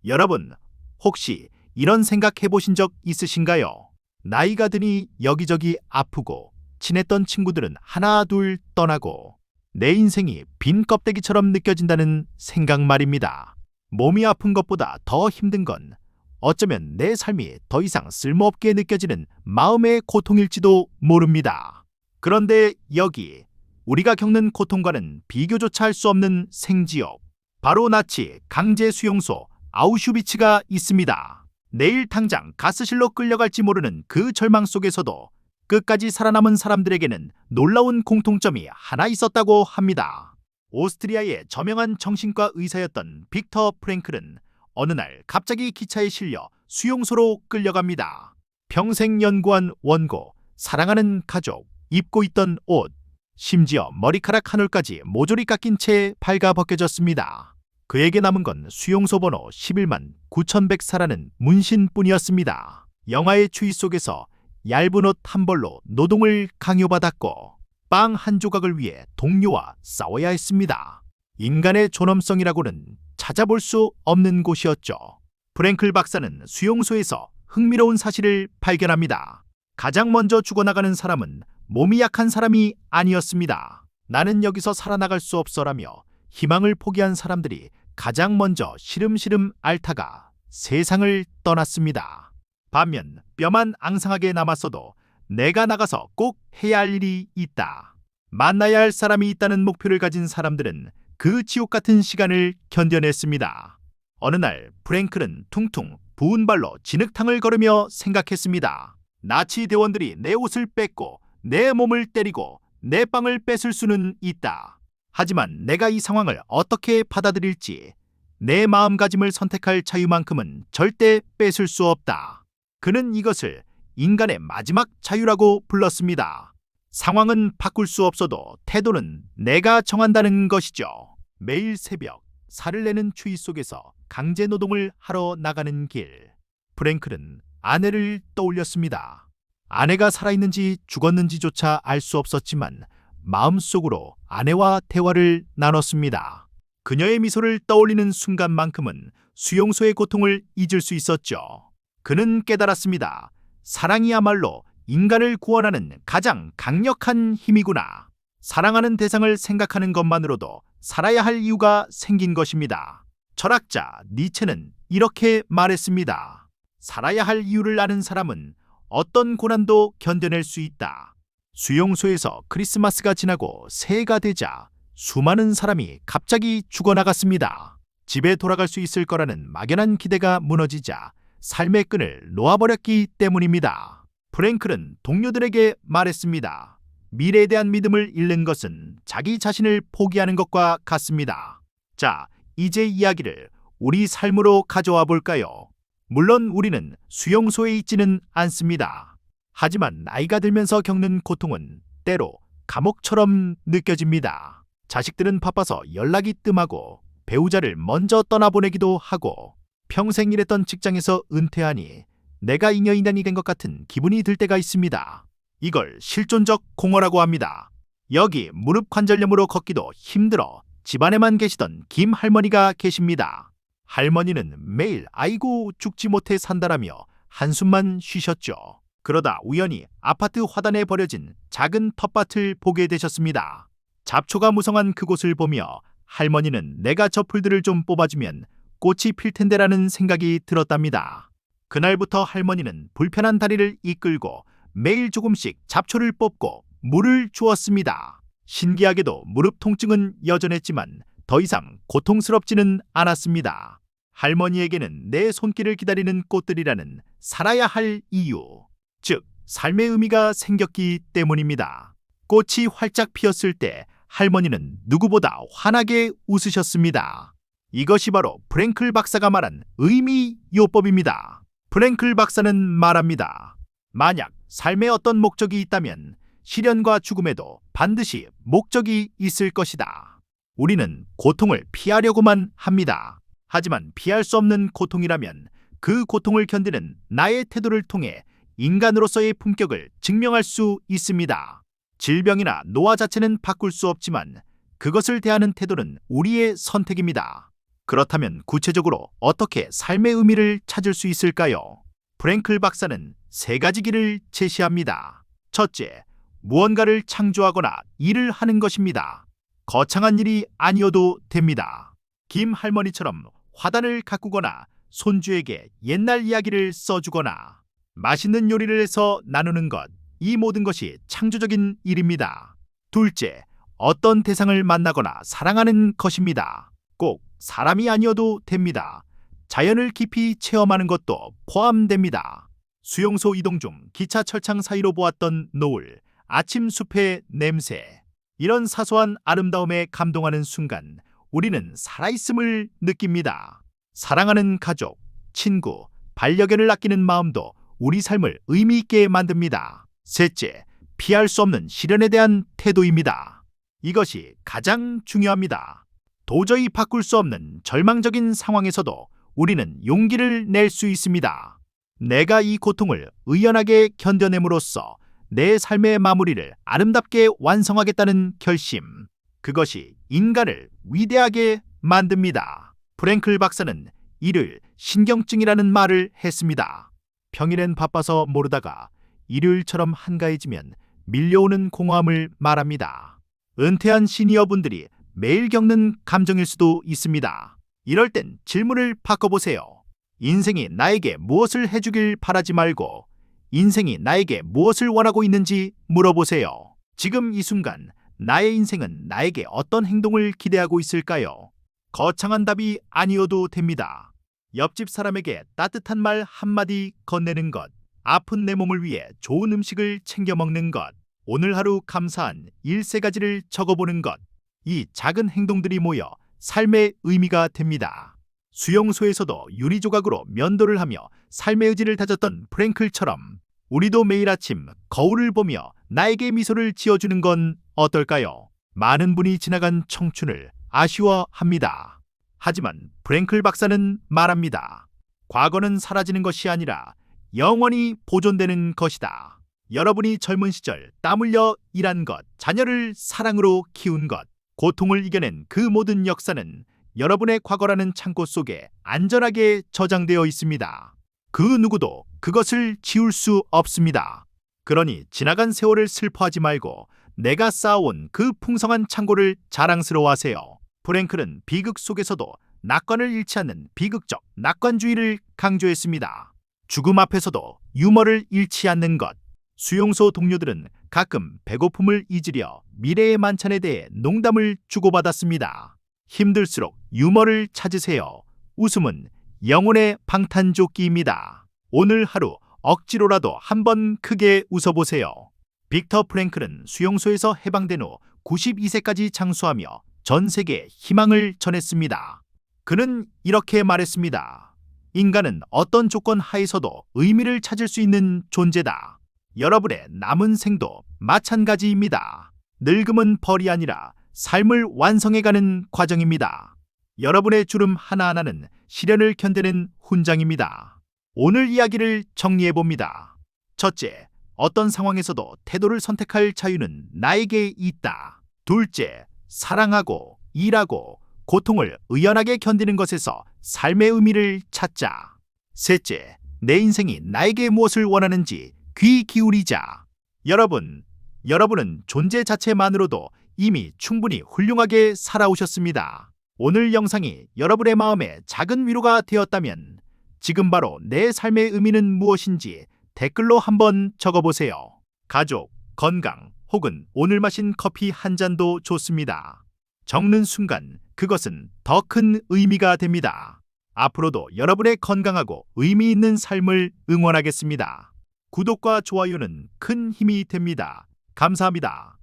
여러분, 혹시 이런 생각 해보신 적 있으신가요? 나이가 드니 여기저기 아프고 친했던 친구들은 하나 둘 떠나고 내 인생이 빈 껍데기처럼 느껴진다는 생각 말입니다. 몸이 아픈 것보다 더 힘든 건 어쩌면 내 삶이 더 이상 쓸모없게 느껴지는 마음의 고통일지도 모릅니다. 그런데 여기 우리가 겪는 고통과는 비교조차 할 수 없는 생지옥, 바로 나치 강제 수용소 아우슈비츠가 있습니다. 내일 당장 가스실로 끌려갈지 모르는 그 절망 속에서도 끝까지 살아남은 사람들에게는 놀라운 공통점이 하나 있었다고 합니다. 오스트리아의 저명한 정신과 의사였던 빅터 프랭클은 어느 날 갑자기 기차에 실려 수용소로 끌려갑니다. 평생 연구한 원고, 사랑하는 가족, 입고 있던 옷, 심지어 머리카락 한 올까지 모조리 깎인 채 발가벗겨졌습니다. 그에게 남은 건 수용소 번호 11만 9104라는 문신뿐이었습니다. 영화의 추위 속에서 얇은 옷 한 벌로 노동을 강요받았고 빵 한 조각을 위해 동료와 싸워야 했습니다. 인간의 존엄성이라고는 찾아볼 수 없는 곳이었죠. 프랭클 박사는 수용소에서 흥미로운 사실을 발견합니다. 가장 먼저 죽어나가는 사람은 몸이 약한 사람이 아니었습니다. 나는 여기서 살아나갈 수 없어라며 희망을 포기한 사람들이 가장 먼저 시름시름 앓다가 세상을 떠났습니다. 반면 뼈만 앙상하게 남았어도 내가 나가서 꼭 해야 할 일이 있다, 만나야 할 사람이 있다는 목표를 가진 사람들은 그 지옥 같은 시간을 견뎌냈습니다. 어느 날 프랭클은 퉁퉁 부은 발로 진흙탕을 걸으며 생각했습니다. 나치 대원들이 내 옷을 뺏고 내 몸을 때리고 내 빵을 뺏을 수는 있다. 하지만 내가 이 상황을 어떻게 받아들일지, 내 마음가짐을 선택할 자유만큼은 절대 뺏을 수 없다. 그는 이것을 인간의 마지막 자유라고 불렀습니다. 상황은 바꿀 수 없어도 태도는 내가 정한다는 것이죠. 매일 새벽 살을 내는 추위 속에서 강제 노동을 하러 나가는 길, 프랭클은 아내를 떠올렸습니다. 아내가 살아있는지 죽었는지조차 알 수 없었지만 마음속으로 아내와 대화를 나눴습니다. 그녀의 미소를 떠올리는 순간만큼은 수용소의 고통을 잊을 수 있었죠. 그는 깨달았습니다. 사랑이야말로 인간을 구원하는 가장 강력한 힘이구나. 사랑하는 대상을 생각하는 것만으로도 살아야 할 이유가 생긴 것입니다. 철학자 니체는 이렇게 말했습니다. 살아야 할 이유를 아는 사람은 어떤 고난도 견뎌낼 수 있다. 수용소에서 크리스마스가 지나고 새해가 되자 수많은 사람이 갑자기 죽어나갔습니다. 집에 돌아갈 수 있을 거라는 막연한 기대가 무너지자 삶의 끈을 놓아버렸기 때문입니다. 프랭클은 동료들에게 말했습니다. 미래에 대한 믿음을 잃는 것은 자기 자신을 포기하는 것과 같습니다. 자, 이제 이야기를 우리 삶으로 가져와 볼까요? 물론 우리는 수용소에 있지는 않습니다. 하지만 나이가 들면서 겪는 고통은 때로 감옥처럼 느껴집니다. 자식들은 바빠서 연락이 뜸하고 배우자를 먼저 떠나보내기도 하고 평생 일했던 직장에서 은퇴하니 내가 잉여인간이 된 것 같은 기분이 들 때가 있습니다. 이걸 실존적 공허라고 합니다. 여기 무릎 관절염으로 걷기도 힘들어 집안에만 계시던 김 할머니가 계십니다. 할머니는 매일 아이고 죽지 못해 산다라며 한숨만 쉬셨죠. 그러다 우연히 아파트 화단에 버려진 작은 텃밭을 보게 되셨습니다. 잡초가 무성한 그곳을 보며 할머니는 내가 저 풀들을 좀 뽑아주면 꽃이 필 텐데라는 생각이 들었답니다. 그날부터 할머니는 불편한 다리를 이끌고 매일 조금씩 잡초를 뽑고 물을 주었습니다. 신기하게도 무릎 통증은 여전했지만 더 이상 고통스럽지는 않았습니다. 할머니에게는 내 손길을 기다리는 꽃들이라는 살아야 할 이유, 즉 삶의 의미가 생겼기 때문입니다. 꽃이 활짝 피었을 때 할머니는 누구보다 환하게 웃으셨습니다. 이것이 바로 프랭클 박사가 말한 의미요법입니다. 프랭클 박사는 말합니다. 만약 삶에 어떤 목적이 있다면 시련과 죽음에도 반드시 목적이 있을 것이다. 우리는 고통을 피하려고만 합니다. 하지만 피할 수 없는 고통이라면 그 고통을 견디는 나의 태도를 통해 인간으로서의 품격을 증명할 수 있습니다. 질병이나 노화 자체는 바꿀 수 없지만 그것을 대하는 태도는 우리의 선택입니다. 그렇다면 구체적으로 어떻게 삶의 의미를 찾을 수 있을까요? 프랭클 박사는 세 가지 길을 제시합니다. 첫째, 무언가를 창조하거나 일을 하는 것입니다. 거창한 일이 아니어도 됩니다. 김 할머니처럼 화단을 가꾸거나 손주에게 옛날 이야기를 써주거나 맛있는 요리를 해서 나누는 것, 이 모든 것이 창조적인 일입니다. 둘째, 어떤 대상을 만나거나 사랑하는 것입니다. 꼭 사람이 아니어도 됩니다. 자연을 깊이 체험하는 것도 포함됩니다. 수용소 이동 중 기차 철창 사이로 보았던 노을, 아침 숲의 냄새, 이런 사소한 아름다움에 감동하는 순간 우리는 살아있음을 느낍니다. 사랑하는 가족, 친구, 반려견을 아끼는 마음도 우리 삶을 의미 있게 만듭니다. 셋째, 피할 수 없는 시련에 대한 태도입니다. 이것이 가장 중요합니다. 도저히 바꿀 수 없는 절망적인 상황에서도 우리는 용기를 낼 수 있습니다. 내가 이 고통을 의연하게 견뎌냄으로써 내 삶의 마무리를 아름답게 완성하겠다는 결심, 그것이 인간을 위대하게 만듭니다. 프랭클 박사는 이를 신경증이라는 말을 했습니다. 평일엔 바빠서 모르다가 일요일처럼 한가해지면 밀려오는 공허함을 말합니다. 은퇴한 시니어분들이 매일 겪는 감정일 수도 있습니다. 이럴 땐 질문을 바꿔보세요. 인생이 나에게 무엇을 해주길 바라지 말고 인생이 나에게 무엇을 원하고 있는지 물어보세요. 지금 이 순간 나의 인생은 나에게 어떤 행동을 기대하고 있을까요? 거창한 답이 아니어도 됩니다. 옆집 사람에게 따뜻한 말 한마디 건네는 것, 아픈 내 몸을 위해 좋은 음식을 챙겨 먹는 것, 오늘 하루 감사한 일세 가지를 적어보는 것, 이 작은 행동들이 모여 삶의 의미가 됩니다. 수용소에서도 유리조각으로 면도를 하며 삶의 의지를 다졌던 프랭클처럼 우리도 매일 아침 거울을 보며 나에게 미소를 지어주는 건 어떨까요? 많은 분이 지나간 청춘을 아쉬워합니다. 하지만 프랭클 박사는 말합니다. 과거는 사라지는 것이 아니라 영원히 보존되는 것이다. 여러분이 젊은 시절 땀 흘려 일한 것, 자녀를 사랑으로 키운 것, 고통을 이겨낸 그 모든 역사는 여러분의 과거라는 창고 속에 안전하게 저장되어 있습니다. 그 누구도 그것을 지울 수 없습니다. 그러니 지나간 세월을 슬퍼하지 말고 내가 쌓아온 그 풍성한 창고를 자랑스러워하세요. 프랭클은 비극 속에서도 낙관을 잃지 않는 비극적 낙관주의를 강조했습니다. 죽음 앞에서도 유머를 잃지 않는 것. 수용소 동료들은 가끔 배고픔을 잊으려 미래의 만찬에 대해 농담을 주고받았습니다. 힘들수록 유머를 찾으세요. 웃음은 영혼의 방탄조끼입니다. 오늘 하루 억지로라도 한번 크게 웃어보세요. 빅터 프랭클은 수용소에서 해방된 후 92세까지 장수하며 전 세계에 희망을 전했습니다. 그는 이렇게 말했습니다. 인간은 어떤 조건 하에서도 의미를 찾을 수 있는 존재다. 여러분의 남은 생도 마찬가지입니다. 늙음은 벌이 아니라 삶을 완성해가는 과정입니다. 여러분의 주름 하나하나는 시련을 견뎌낸 훈장입니다. 오늘 이야기를 정리해봅니다. 첫째, 어떤 상황에서도 태도를 선택할 자유는 나에게 있다. 둘째, 사랑하고 일하고 고통을 의연하게 견디는 것에서 삶의 의미를 찾자. 셋째, 내 인생이 나에게 무엇을 원하는지 귀 기울이자. 여러분은 존재 자체만으로도 이미 충분히 훌륭하게 살아오셨습니다. 오늘 영상이 여러분의 마음에 작은 위로가 되었다면 지금 바로 내 삶의 의미는 무엇인지 댓글로 한번 적어보세요. 가족, 건강, 혹은 오늘 마신 커피 한 잔도 좋습니다. 적는 순간 그것은 더 큰 의미가 됩니다. 앞으로도 여러분의 건강하고 의미 있는 삶을 응원하겠습니다. 구독과 좋아요는 큰 힘이 됩니다. 감사합니다.